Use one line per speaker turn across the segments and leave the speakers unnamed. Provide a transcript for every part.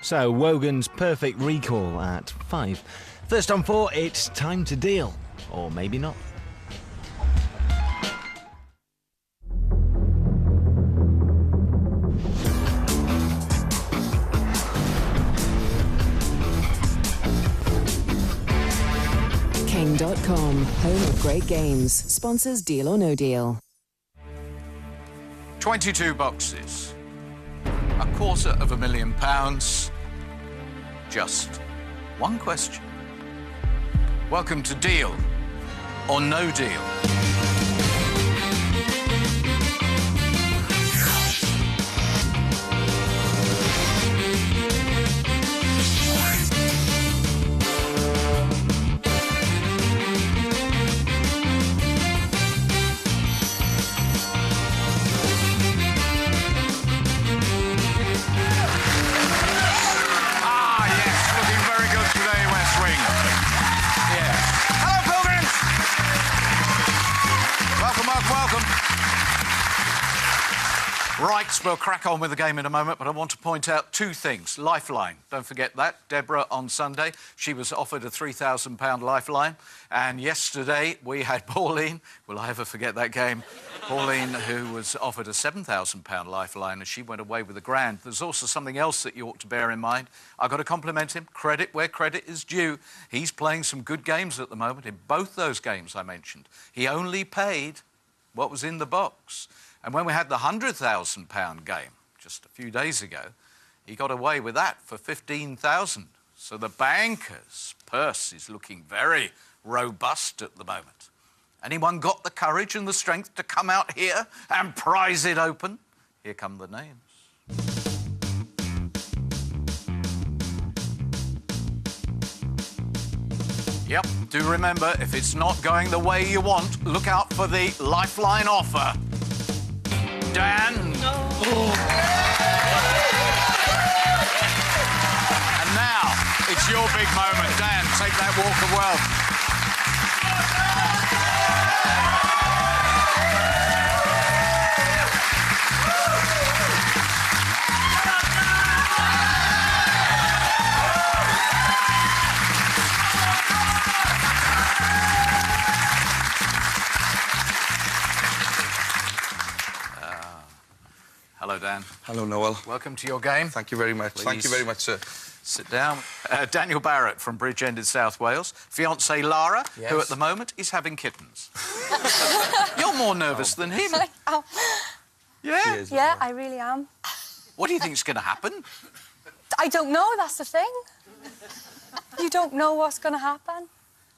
So, Wogan's perfect recall at 5. First on 4, it's time to deal. Or maybe not.
King.com, home of great games. Sponsors Deal or No Deal.
22 boxes. £250,000. Just one question. Welcome to Deal or No Deal. Right, we'll crack on with the game in a moment, but I want to point out two things. Lifeline, don't forget that. Deborah on Sunday, she was offered a £3,000 lifeline. And yesterday we had Pauline, will I ever forget that game? Pauline, who was offered a £7,000 lifeline, and she went away with £1,000. There's also something else that you ought to bear in mind. I've got to compliment him. Credit where credit is due. He's playing some good games at the moment. In both those games I mentioned, he only paid what was in the box. And when we had the £100,000 game just a few days ago, he got away with that for £15,000. So the banker's purse is looking very robust at the moment. Anyone got the courage and the strength to come out here and prize it open? Here come the names. Yep, do remember, if it's not going the way you want, look out for the lifeline offer. Dan. Oh. And now, it's your big moment. Dan, take that walk of wealth. Hello, Dan.
Hello, Noel.
Welcome to your game.
Thank you very much.
Please
Thank you very much, sir.
Sit down. Daniel Barrett from Bridgend in South Wales. Fiancée Lara,
yes,
who at the moment is having kittens. You're more nervous than him.
Oh.
Yeah?
Is,
Yeah, I really am.
What do you think's going to happen?
I don't know, that's the thing. You don't know what's going to happen.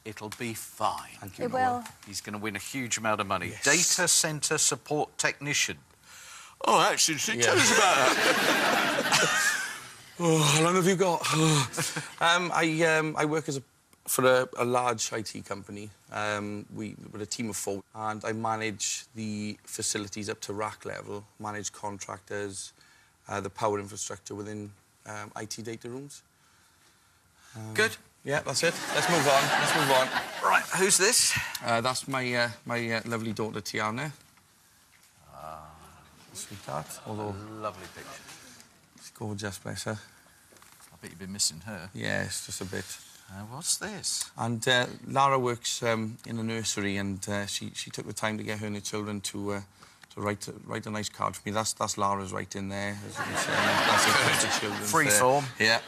It'll be fine.
Thank you,
It
Noel.
will.
He's going to win a huge amount of money.
Yes.
Data centre support technician. Oh, actually,
Yeah.
tell us about that.
Oh, how long have you got? I work for a large IT company. We're a team of 4, and I manage the facilities up to rack level, manage contractors, the power infrastructure within IT data rooms.
Good.
Yeah, that's it. Let's move on. Let's move on.
Right, who's this?
That's my lovely daughter, Tiana. Sweetheart, although
Lovely picture.
she's gorgeous, bless her.
I bet you've been missing her.
Yes, just a bit.
What's this?
And Lara works in a nursery, and she took the time to get her and her children to write a nice card for me. That's Lara's right in there. As you can see. That's her children.
Free form.
Yeah.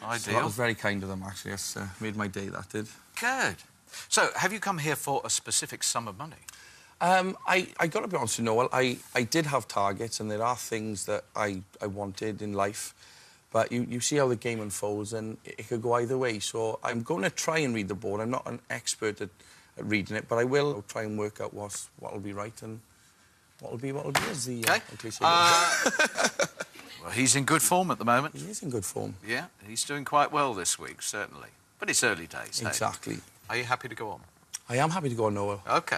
Ideal.
So that was very kind of them, actually. It's made my day, that did.
Good. So, have you come here for a specific sum of money?
I got to be honest with you, Noel, I did have targets, and there are things that I wanted in life, but you see how the game unfolds, and it could go either way. So I'm going to try and read the board. I'm not an expert at reading it, but I will try and work out what'll be right and what'll be, as the cliche goes.
Well, he's in good form at the moment.
He is in good form.
Yeah, he's doing quite well this week, certainly. But it's early days, hey?
Exactly.
Are you happy to go on?
I am happy to go on, Noel.
OK.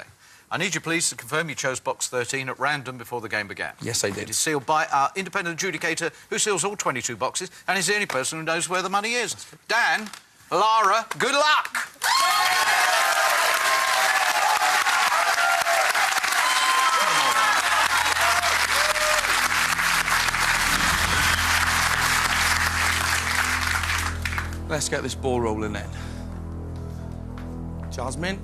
I need you, please, to confirm you chose box 13 at random before the game began.
Yes, I did.
It is sealed by our independent adjudicator, who seals all 22 boxes, and is the only person who knows where the money is. Dan, Lara, good luck!
Let's get this ball rolling then. Jasmine,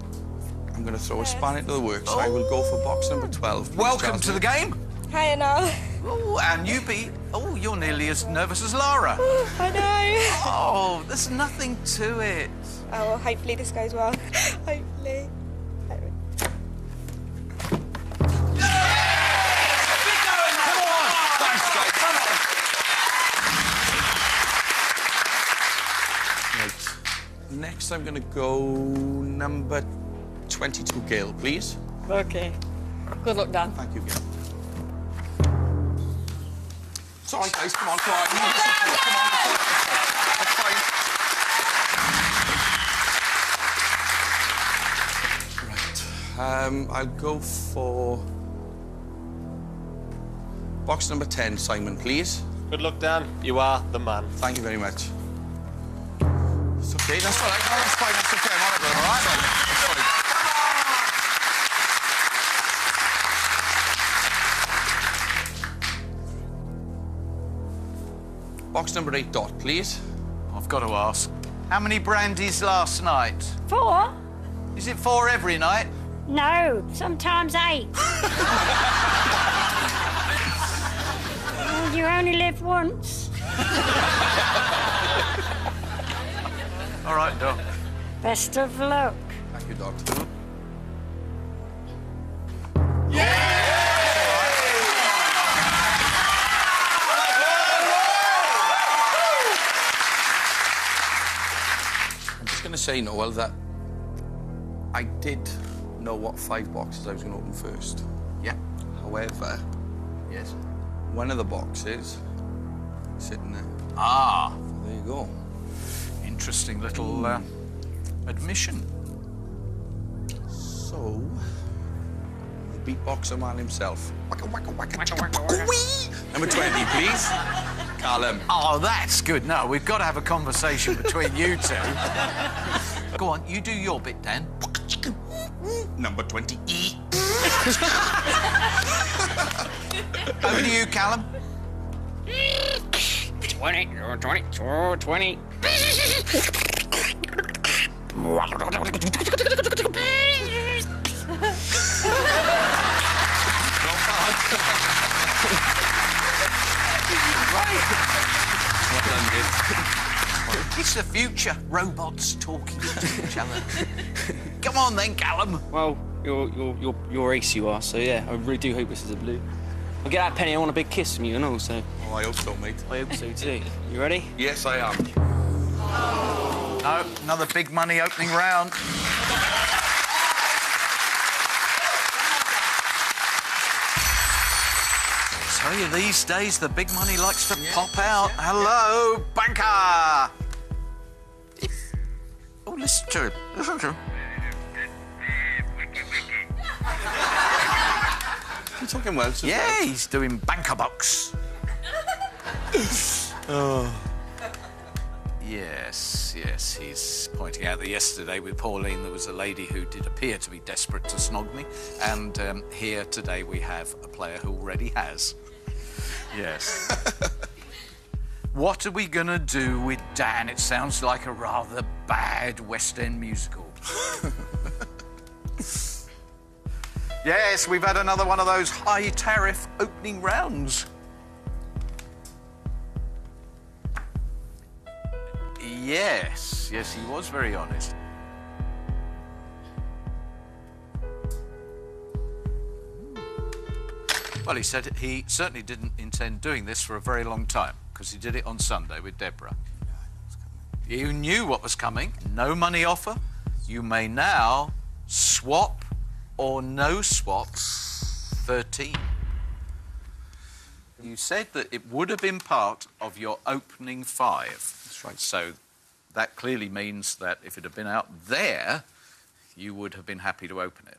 I'm going to throw a span into the works. I will go for box number 12. Please,
Welcome to the game.
Hiya now.
Oh, and you beat... Oh, you're nearly as nervous as Lara.
I know.
Oh, there's nothing to it.
Oh, well, hopefully this goes well. Hopefully.
Right. Next, I'm going to go number 22, Gail, please.
OK. Good luck, Dan.
Thank you, Gail. It's all right, guys. Come on, come on. You need the support. Come on. That's fine. Right. I'll go for box number 10, Simon, please.
Good luck, Dan. You are the man.
Thank you very much. It's okay, that's all right. No, that's fine, that's okay. I'm all right, all right? That's fine. Box number 8, Dot, please.
I've got to ask, how many brandies last night?
4?
Is it 4 every night?
No, sometimes 8. Well, you only live once.
All right, Doc.
Best of luck.
Thank you, Dot. I'm just going to say, Noel, that I did know what 5 boxes I was going to open first.
Yeah.
However,
Yes.
one of the boxes is sitting there.
Ah,
There you go.
interesting little admission.
So, the beatboxer man himself. Waka, waka, waka, waka, waka, waka. Number 20, please. Callum.
Oh, that's good. No, we've got to have a conversation between you two. Go on, you do your bit, Dan.
Number 20.
Over to you, Callum.
20, 20, 20.
Well done, mate.
It's the future. Robots talking to each other. Come on then, Callum.
Well, you're ace, you are. So yeah, I really do hope this is a blue. I'll get that penny. I want a big kiss from you, and also.
Oh, I hope so, mate.
I hope so too. You ready?
Yes, I am.
No, another big money opening round. Tell you, these days the big money likes to pop out. Hello, banker. Oh, listen to him. Listen to him.
You're talking well, so
Yeah, he's doing banker box. Yes, he's pointing out that yesterday with Pauline there was a lady who did appear to be desperate to snog me, and here today we have a player who already has. Yes. What are we gonna do with Dan? It sounds like a rather bad West End musical. Yes, we've had another one of those high tariff opening rounds. Yes, he was very honest. Well, he said he certainly didn't intend doing this for a very long time, because he did it on Sunday with Deborah. You knew what was coming. No money offer. You may now swap or no swap 13. You said that it would have been part of your opening 5.
That's right.
So that clearly means that if it had been out there, you would have been happy to open it.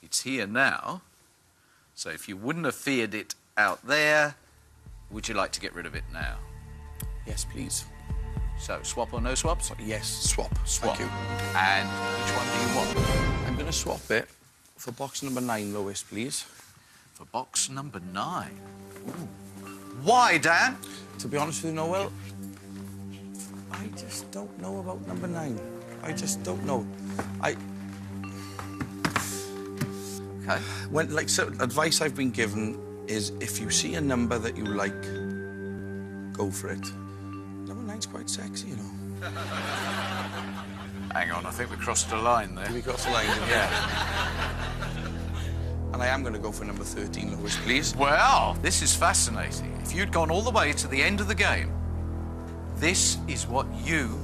It's here now. So if you wouldn't have feared it out there, would you like to get rid of it now?
Yes, please.
So, swap or no swap?
Yes, swap.
Swap.
Thank you.
And which one do you want?
I'm going to swap it for box number 9, Lois, please.
For box number 9. Ooh. Why, Dan?
To be honest with you, Noel, just don't know about number 9. I just don't know.
Okay.
Advice I've been given is if you see a number that you like, go for it. Number 9's quite sexy, you know.
Hang on, I think we crossed a line there.
We crossed the line, yeah. And I am going to go for number 13, Lewis, please.
Well, this is fascinating. If you'd gone all the way to the end of the game, this is what you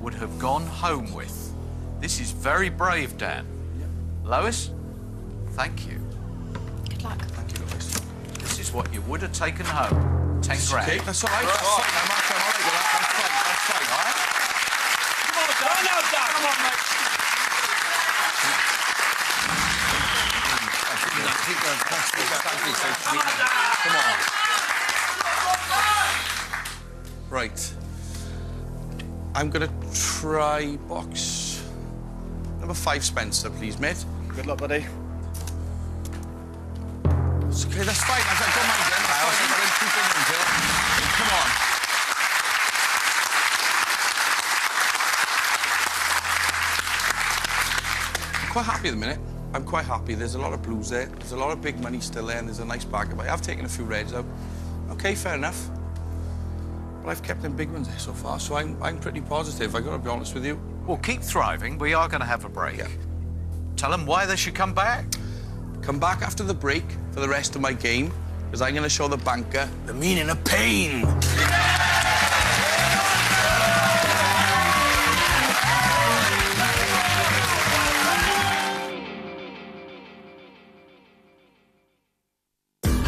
would have gone home with. This is very brave, Dan.
Yeah.
Lois, thank you.
Good luck.
Thank you, Lewis.
This is what you would have taken home. 10 grand.
Okay, that's all right. That's fine. I'm all right with that. That's fine. All right? Come on, Dan. Come on, mate. Come on. Right. I'm going to try box number 5, Spencer, please, mate.
Good luck, buddy.
It's okay, that's fine. I don't mind then. That's fine. I'm going to keep it in here. Come on. I'm quite happy at the minute. I'm quite happy. There's a lot of blues there. There's a lot of big money still there, and there's a nice bag of it. I've taken a few reds out. Okay, fair enough. But I've kept them big ones there so far, so I'm pretty positive. I've got to be honest with you.
Well, keep thriving. We are going to have a break.
Yeah.
Tell them why they should come back.
Come back after the break for the rest of my game, because I'm going to show the banker the meaning of pain.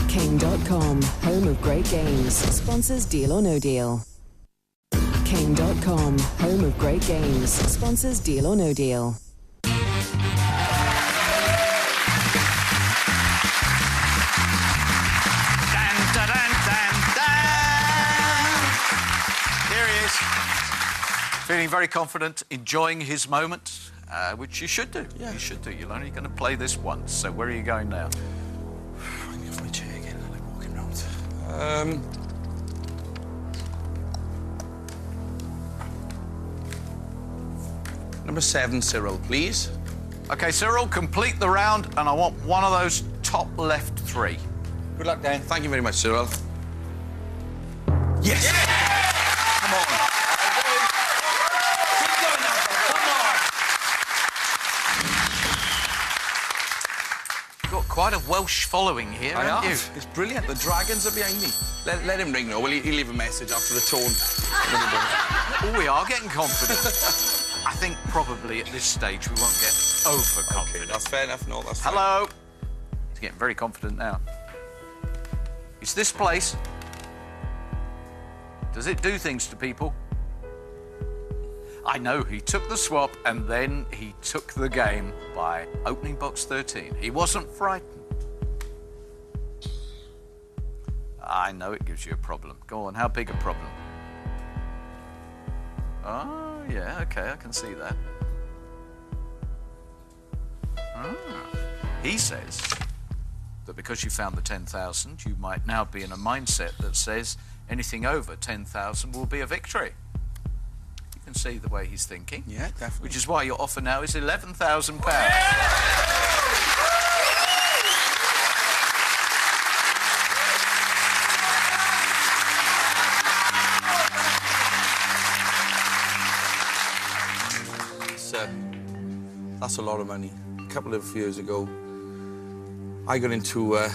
King.com, home of great games. Sponsors Deal or No Deal. King.com, home of great games. Sponsors Deal or No Deal.
Here he is. Feeling very confident, enjoying his moment, which you should do.
Yeah.
You should do. You're only going to play this once. So where are you going now?
I'm going for my chair again. I like walking around. Number 7, Cyril, please.
OK, Cyril, complete the round, and I want one of those top left 3.
Good luck, Dan. Thank you very much, Cyril. Yes! Yeah! Come on. Keep going now, come on.
You've got quite a Welsh following here, haven't you?
It's brilliant. The dragons are behind me. Let him ring, though. Will he leave a message after the tone?
Oh, we are getting confident. I think probably at this stage we won't get overconfident.
Okay, that's fair enough. No, that's fine.
Hello. He's getting very confident now. It's this place. Does it do things to people? I know, he took the swap and then he took the game by opening box 13. He wasn't frightened. I know it gives you a problem. Go on, how big a problem? Oh, yeah, OK, I can see that. He says that because you found the 10,000, you might now be in a mindset that says anything over 10,000 will be a victory. You can see the way he's thinking.
Yeah, definitely.
Which is why your offer now is £11,000.
That's a lot of money. A couple of years ago, I got into a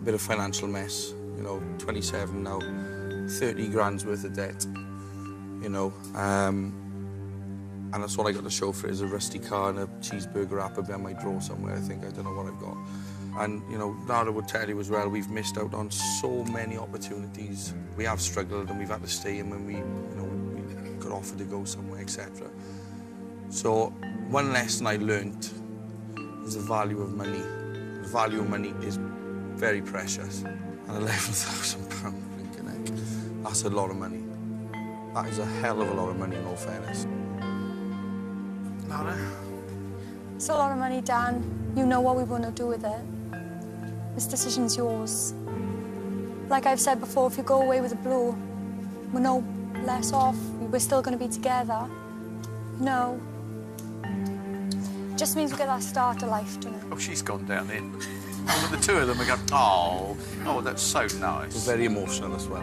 bit of financial mess. You know, 27 now, 30 grand's worth of debt. You know, and that's all I got to show for it is a rusty car and a cheeseburger wrapper behind my drawer somewhere. I don't know what I've got. And, you know, Nara would tell you as well, we've missed out on so many opportunities. We have struggled and we've had to stay in when we got offered to go somewhere, etc. So one lesson I learnt is the value of money. The value of money is very precious. And £11,000, that's a lot of money. That is a hell of a lot of money in all fairness.
Nara?
It's a lot of money, Dan. You know what we want to do with it. This decision's yours. Like I've said before, if you go away with a blue, we know less off. We're still going to be together. No. Just means we get that starter life, doesn't it?
Oh, she's gone down in. And the two of them are going, oh, that's so nice.
It's very emotional as well.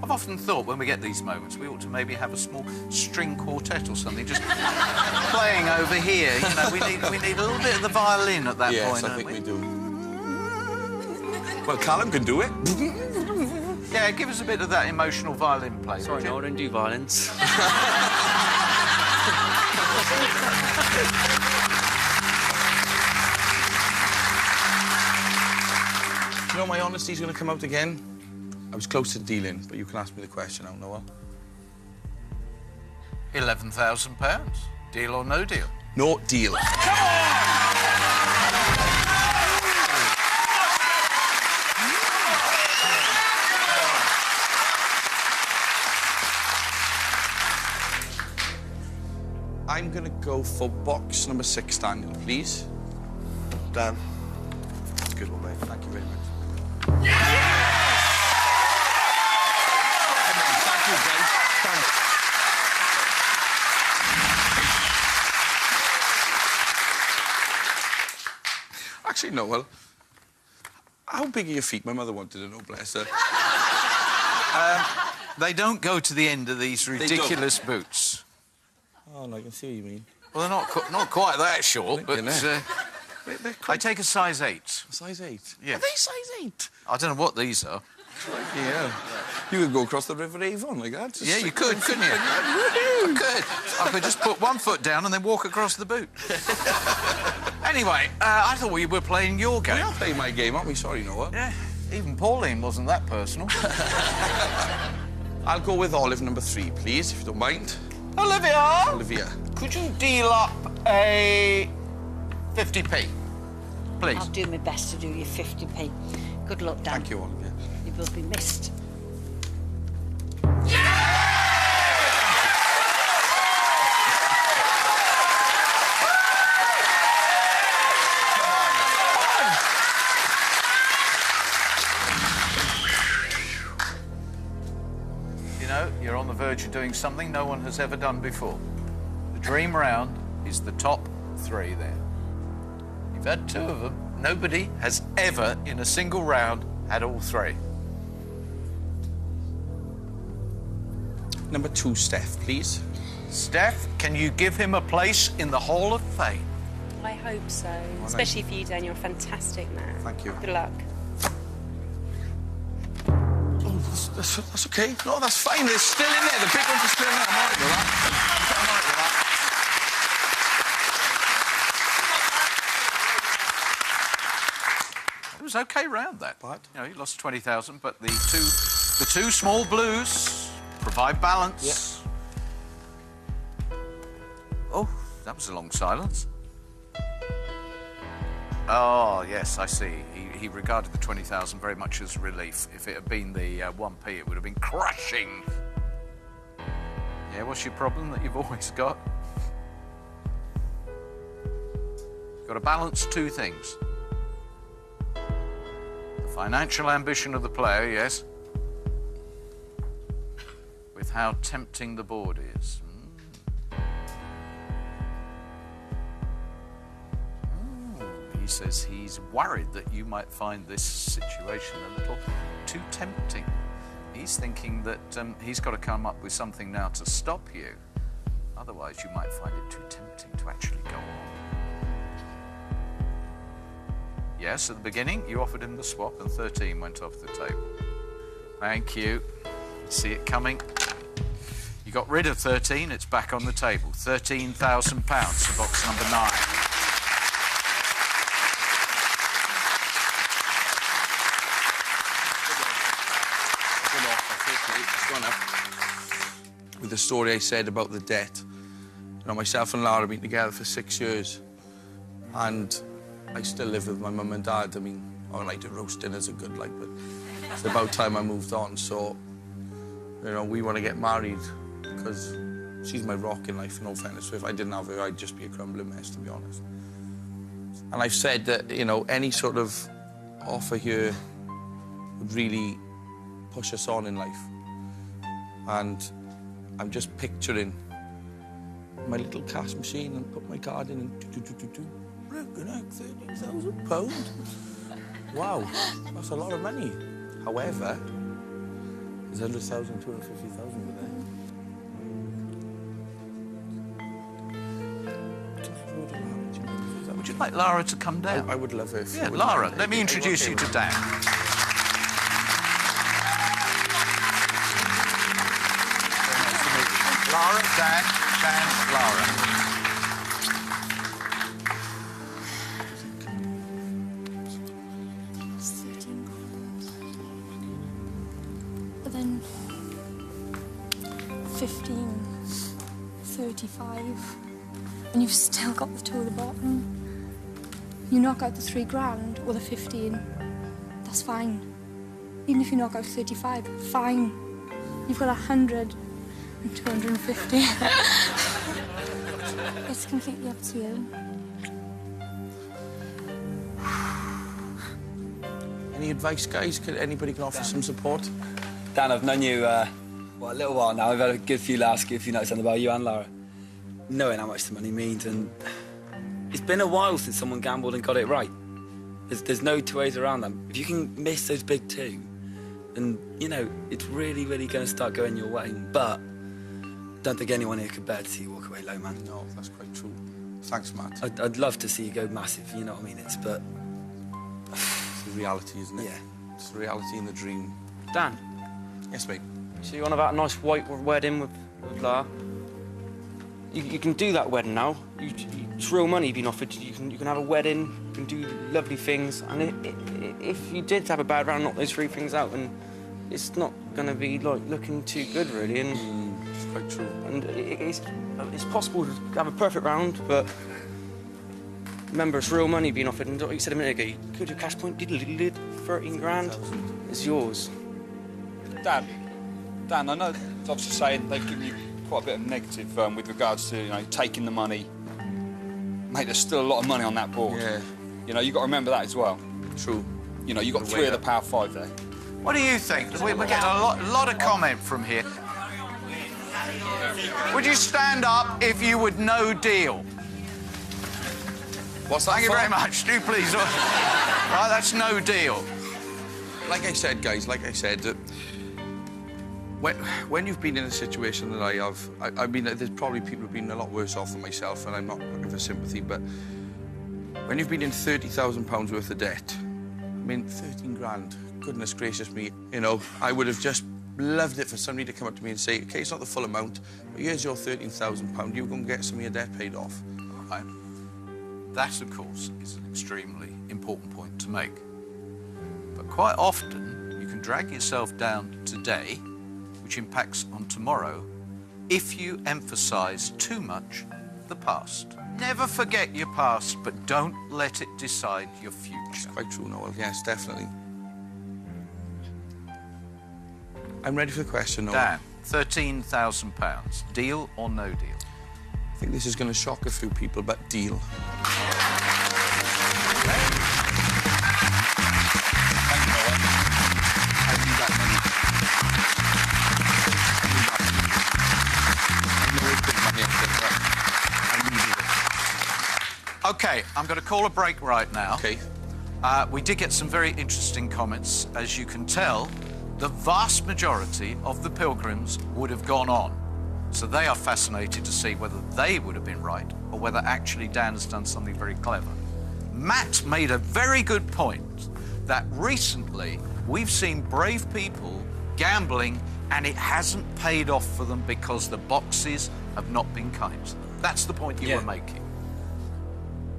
I've often thought when we get these moments, we ought to maybe have a small string quartet or something, just playing over here. You know, we need a little bit of the violin at that point.
Yes, I think we do. Well, Callum can do it.
Yeah, give us a bit of that emotional violin play.
Sorry, no, I don't do violence.
You know, my honesty's going to come out again. I was close to dealing, but you can ask me the question now, Noel.
£11,000. Deal or no deal?
No deal. I'm going to go for box number 6, Daniel, please.
Dan, that's a good one, mate.
Thank you very much. Thank you, guys. Thanks. Actually, Noel, how big are your feet? My mother wanted to know, bless her.
They don't go to the end of these ridiculous boots.
Oh, no, I can see what you mean.
Well, they're not quite that short, but
they're
I take a size 8.
A size 8?
Yeah.
Are they size 8?
I don't know what these are.
Yeah. You could go across the River Avon like that.
Yeah, you could, couldn't you? I could. I could just put one foot down and then walk across the boot. Anyway, I thought we were playing your game.
We are playing my game, aren't we? Sorry, Noah.
Yeah, even Pauline wasn't that personal.
I'll go with olive number 3, please, if you don't mind.
Olivia, could you deal up a 50p, please?
I'll do my best to do you 50p. Good luck, Dan.
Thank you, Olivia.
You will be missed.
You know, you're on the verge of doing something no one has ever done before. The dream round is the top 3 there. You've had 2 of them. Nobody has ever, in a single round, had all 3.
Number 2, Steph, please.
Steph, can you give him a place in the Hall of Fame?
I hope so. Especially for you, Dan. You're a fantastic man.
Thank you.
Good luck.
Oh, that's okay. No, that's fine. They're still in there. The big ones are still in there. I'm all right with that. I'm all right with that.
It was okay round that.
But?
You know, you lost 20,000, but the two small blues provide balance.
Yep.
Oh, that was a long silence. Oh, yes, I see. He regarded the 20,000 very much as relief. If it had been the 1p, it would have been crushing. Yeah, what's your problem that you've always got? You've got to balance 2 things. The financial ambition of the player, yes, with how tempting the board is. He says he's worried that you might find this situation a little too tempting. He's thinking that he's got to come up with something now to stop you. Otherwise, you might find it too tempting to actually go on. Yes, at the beginning, you offered him the swap and 13 went off the table. Thank you. See it coming. You got rid of 13, it's back on the table. £13,000 for box number 9.
With the story I said about the debt, you know, myself and Lara have been together for 6 years, and I still live with my mum and dad. I mean, I like to roast dinners are good, like, but it's about time I moved on. So, you know, we want to get married because she's my rock in life. No fairness, so if I didn't have her, I'd just be a crumbling mess, to be honest. And I've said that, you know, any sort of offer here would really push us on in life. and I'm just picturing my little cash machine and put my card in and £13,000. Wow, that's a lot of money. However, there's 100,000, 250,000 with there.
Would you like Lara to come down?
I would love her.
Yeah, Lara, let me introduce you to Dan. Lara, Dan, Lara.
But then 15, 35, and you've still got the toe at the bottom. You knock out the £3,000 or the 15, that's fine. Even if you knock out 35, fine. You've got 100 and 250. It's completely up to you.
Any advice, guys? Could anybody can offer some support?
Dan, I've known you, a little while now. I've had a good few laughs, good few notes about you and Lara. Knowing how much the money means, and it's been a while since someone gambled and got it right. There's no two ways around that. If you can miss those big two, then, you know, it's really, really going to start going your way. But I don't think anyone here could bear to see you walk away low, man.
No, that's quite true. Thanks, Matt.
I'd love to see you go massive, you know what I mean? It's the
reality, isn't it?
Yeah.
It's the reality and the dream.
Dan.
Yes, mate.
So you want about a nice white wedding with Lara? You can do that wedding now. It's real money being offered. You can have a wedding. You can do lovely things. And if you did have a bad round, knock those three things out, and it's not going to be like looking too good, really. And
it's quite true.
And it's possible to have a perfect round, but remember, it's real money being offered. And like you said a minute ago, you go to cash point, 13 grand is yours.
Dan, I know it's obviously saying they've given you quite a bit of negative with regards to, you know, taking the money. Mate, there's still a lot of money on that board.
Yeah.
You know, you've got to remember that as well.
True.
You know, you've got three of the Power 5 there.
What do you think? We're getting a lot of comment from here. Would you stand up if you would no deal?
What's that?
Thank you very much. Do please. Right, that's no deal.
Like I said, guys, when you've been in a situation that I have, I mean, there's probably people who've been a lot worse off than myself, and I'm not looking for sympathy, but when you've been in £30,000 worth of debt, I mean, 13 grand, goodness gracious me, you know, I would have just loved it for somebody to come up to me and say, OK, it's not the full amount, but here's your £13,000, you go and get some of your debt paid off.
Right. That, of course, is an extremely important point to make. But quite often, you can drag yourself down today, which impacts on tomorrow, if you emphasise too much the past. Never forget your past, but don't let it decide your future.
It's quite true, Noel. Yes, definitely. I'm ready for the question, Noel.
Dan, £13,000. Deal or no deal?
I think this is going to shock a few people, but deal.
OK, I'm going to call a break right now.
OK.
We did get some very interesting comments. As you can tell, the vast majority of the pilgrims would have gone on. So they are fascinated to see whether they would have been right or whether actually Dan has done something very clever. Matt made a very good point that recently we've seen brave people gambling and it hasn't paid off for them because the boxes have not been kind to them. That's the point you were making.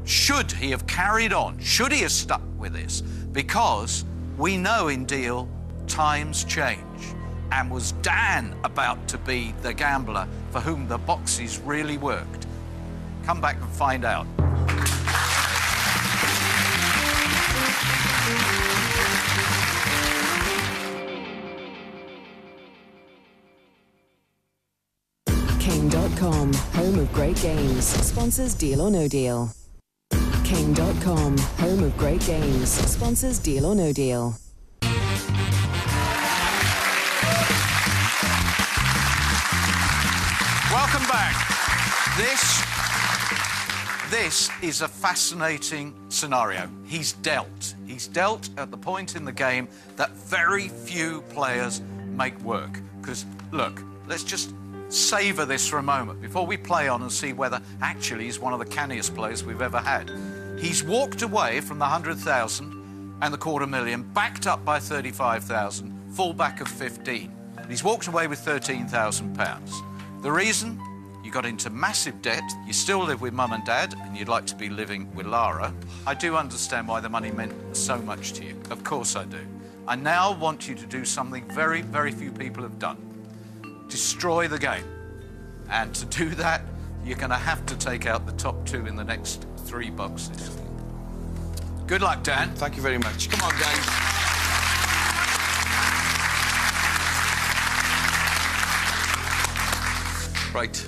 Should he have carried on? Should he have stuck with this? Because we know in Deal, times change. And was Dan about to be the gambler for whom the boxes really worked? Come back and find out.
King.com, home of great games. Sponsors Deal or No Deal. King.com, home of great games. Sponsors Deal or No Deal.
Welcome back. This is a fascinating scenario. He's dealt. He's dealt at the point in the game that very few players make work. Because, look, let's just savour this for a moment before we play on and see whether actually he's one of the canniest players we've ever had. He's walked away from the 100,000 and the $250,000, backed up by 35,000, full back of 15. He's walked away with £13,000. The reason? You got into massive debt, you still live with mum and dad, and you'd like to be living with Lara. I do understand why the money meant so much to you. Of course I do. I now want you to do something very, very few people have done. Destroy the game. And to do that, you're going to have to take out the top 2 in the next 3 boxes. Good luck, Dan.
Thank you very much. Come on, Dan. Right.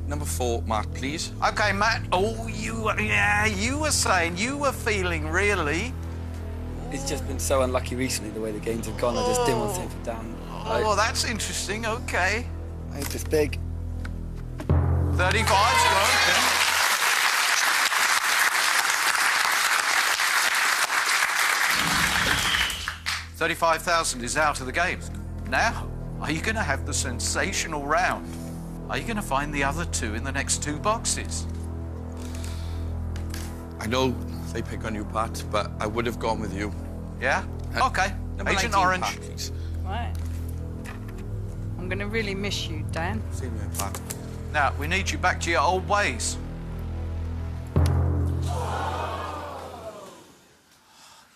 Number 4, Matt, please.
OK, Matt. Oh, you were saying you were feeling really...
It's just been so unlucky recently, the way the games have gone. I just didn't want to take it down.
Oh, that's interesting. OK.
I hit this big.
35's good. 35,000 is out of the game. Now, are you going to have the sensational round? Are you going to find the other 2 in the next 2 boxes?
I know they pick on you, Pat, but I would have gone with you.
Yeah? OK.
Number
Agent
19,
Orange.
Pat, please.
Right. I'm going to really miss you, Dan.
Same here, Pat.
Now, we need you back to your old ways.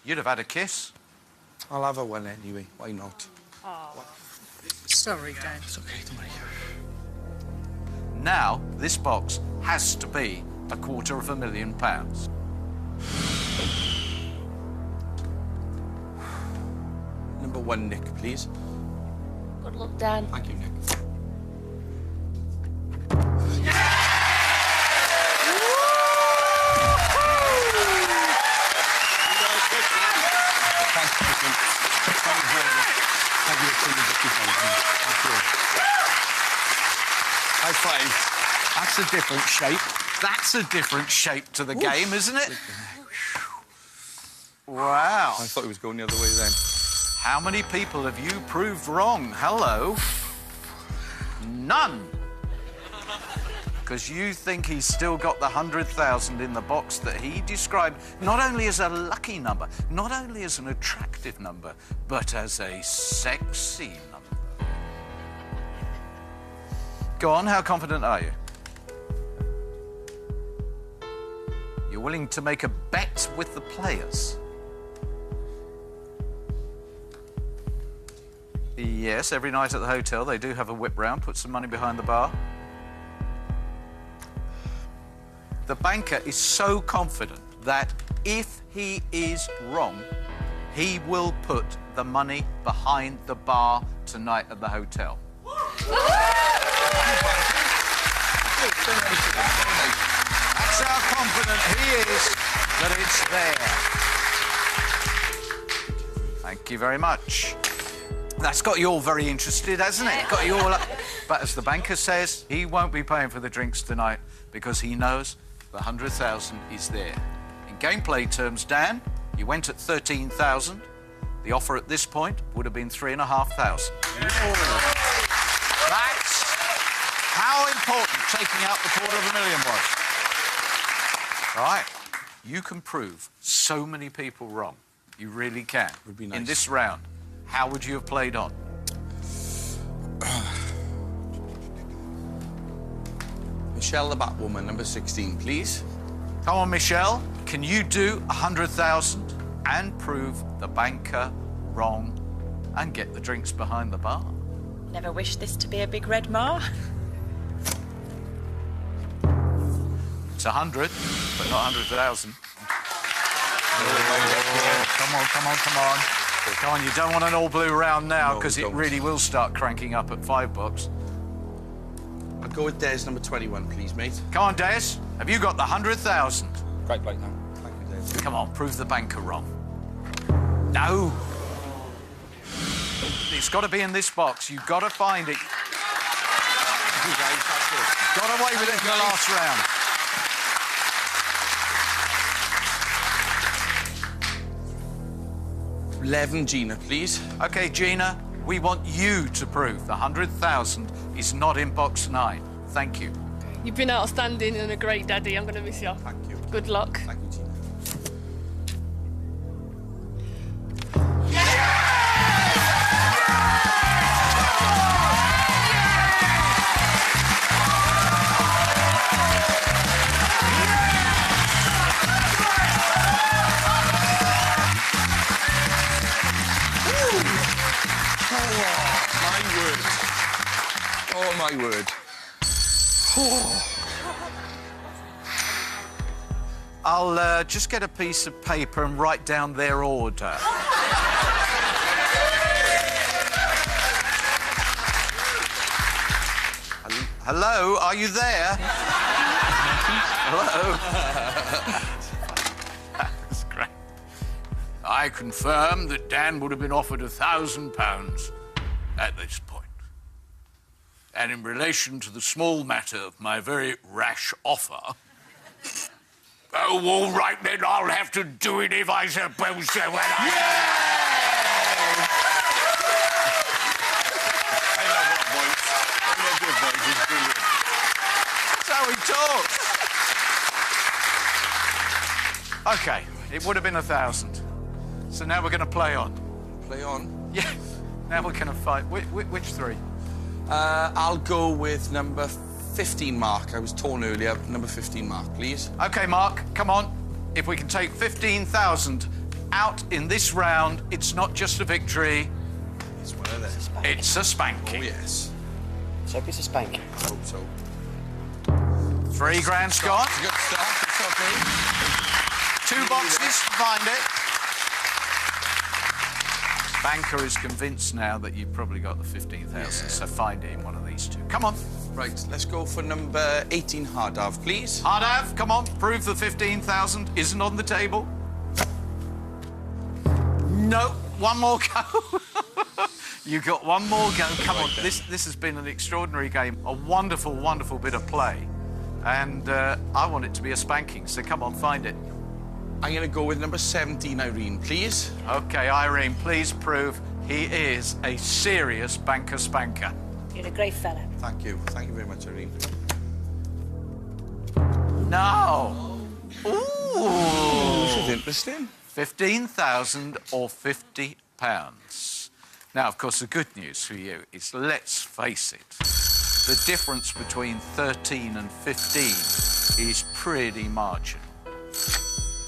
You'd have had a kiss.
I'll have a one anyway. Why not?
Oh. Sorry, Dan.
It's OK, don't worry.
Now, this box has to be £250,000.
Number 1, Nick, please.
Good luck, Dan.
Thank you, Nick.
High five. That's a different shape. That's a different shape to the game, isn't it? Wow.
I thought it was going the other way then.
How many people have you proved wrong? Hello? None. Because you think he's still got the 100,000 in the box that he described not only as a lucky number, not only as an attractive number, but as a sexy number. Go on, how confident are you? You're willing to make a bet with the players? Yes, every night at the hotel they do have a whip round, put some money behind the bar. The banker is so confident that if he is wrong, he will put the money behind the bar tonight at the hotel. That's how confident he is that it's there. Thank you very much. That's got you all very interested, hasn't it? Got you all up. But as the banker says, he won't be paying for the drinks tonight because he knows the 100,000 is there. In gameplay terms, Dan, you went at 13,000. The offer at this point would have been 3,500. That's how important taking out the $250,000 was. Right? You can prove so many people wrong. You really can.
Would be nice.
In this round, how would you have played on?
Michelle the Batwoman, number 16, please.
Come on, Michelle. Can you do 100,000 and prove the banker wrong and get the drinks behind the bar?
Never wished this to be a big red mar.
It's 100, but not 100,000. Come on, come on, come on. Come on, you don't want an all-blue round now because it really will start cranking up at $5.
I'll go with Des, number 21, please, mate.
Come on, Des. Have you got the 100,000?
Great play now.
Thank you, Des.
Come on, prove the banker wrong. No. It's got to be in this box. You've got to find it.
Thank you, guys. That's it.
Got away with it in the last round.
$11, Gina, please.
OK, Gina, we want you to prove the 100,000 is not in box 9. Thank you.
You've been outstanding and a great daddy. I'm going to miss you.
Thank you.
Good luck.
Thank you, Gina. Oh, my word. Oh.
I'll just get a piece of paper and write down their order. Hello, are you there? Hello? That's great. I confirm that Dan would have been offered £1,000 at this point. And in relation to the small matter of my very rash offer... Oh, all right, then, I'll have to do it if I suppose so. When I love that voice. I love your voice. It's brilliant. That's how he talks. OK, it would have been 1,000. So now we're going to play on.
Play on?
Yeah. Now we're going to fight. Which three?
I'll go with number 15, Mark. I was torn earlier. Number 15, Mark, please.
OK, Mark, come on. If we can take 15,000 out in this round, it's not just a victory.
It's one of them.
It's a spanking.
Oh, yes.
So it's a spanking.
I hope so.
$3 grand, Scott.
Good start. It's okay.
2 boxes to find it. Banker is convinced now that you've probably got the 15,000, so find it in one of these two. Come on.
Right, let's go for number 18, Hardav, please.
Hardav, come on, prove the 15,000 isn't on the table. No, one more go. You got one more go. Come on, this has been an extraordinary game, a wonderful, wonderful bit of play. And I want it to be a spanking, so come on, find it.
I'm going to go with number 17, Irene, please.
OK, Irene, please prove he is a serious banker spanker.
You're a great fella.
Thank you. Thank you very much, Irene.
No. Ooh.
This is interesting.
15,000 or £50. Now, of course, the good news for you is, let's face it, the difference between 13 and 15 is pretty marginal.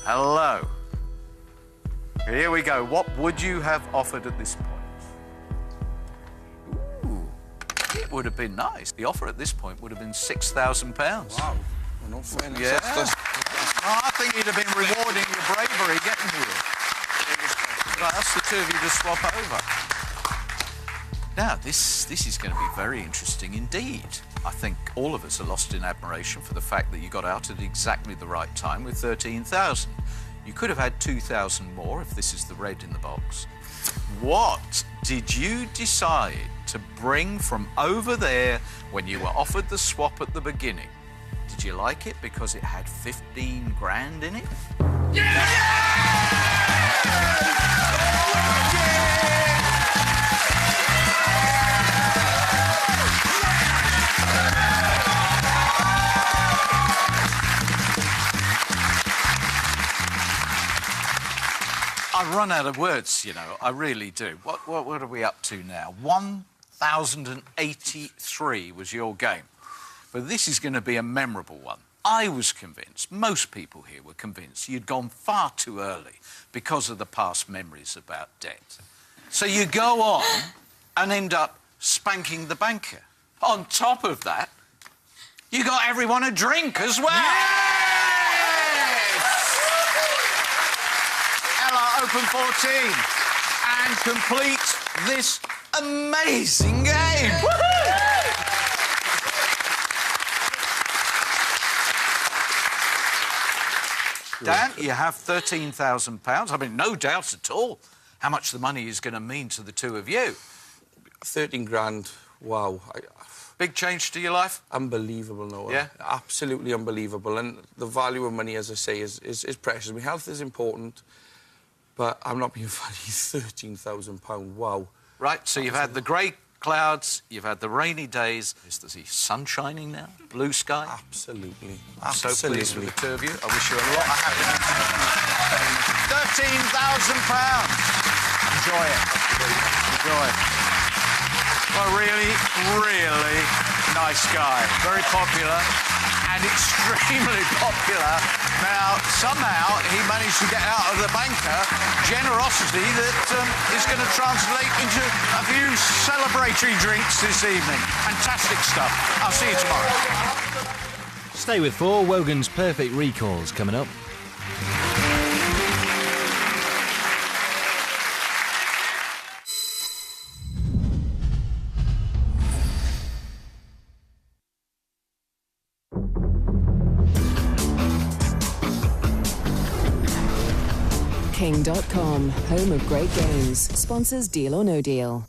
Hello. Here we go. What would you have offered at this point? Ooh, it would have been nice. The offer at this point would have been £6,000.
Wow. Well, no fairness.
Yeah. I think you'd have been rewarding your bravery getting here. Right, that's the two of you to swap over. Now, this is going to be very interesting indeed. I think all of us are lost in admiration for the fact that you got out at exactly the right time with 13,000. You could have had 2,000 more if this is the red in the box. What did you decide to bring from over there when you were offered the swap at the beginning? Did you like it because it had 15 grand in it? I run out of words, you know, I really do. What are we up to now? 1,083 was your game. But this is going to be a memorable one. I was convinced, most people here were convinced, you'd gone far too early because of the past memories about debt. So you go on and end up spanking the banker. On top of that, you got everyone a drink as well. Ella, open 14 and complete this amazing game. Dan, you have £13,000. I mean, no doubt at all how much the money is going to mean to the two of you.
13 grand, wow.
Big change to your life?
Unbelievable, Noel.
Yeah?
Absolutely unbelievable. And the value of money, as I say, is precious. I mean, health is important, but I'm not being funny. £13,000, wow.
Right, so you've had the grey clouds, you've had the rainy days. Is the sun shining now? Blue sky?
Absolutely.
I'm so
Absolutely.
pleased with the two of you. I wish you a lot of happiness. £13,000. Enjoy it. Enjoy it. Well, really, really nice guy. Very popular and extremely popular. Now, somehow he managed to get out of the banker generosity that is going to translate into a few celebratory drinks this evening. Fantastic stuff. I'll see you tomorrow.
Stay with 4. Wogan's Perfect Recall's coming up.
King.com, home of great games. Sponsors Deal or No Deal.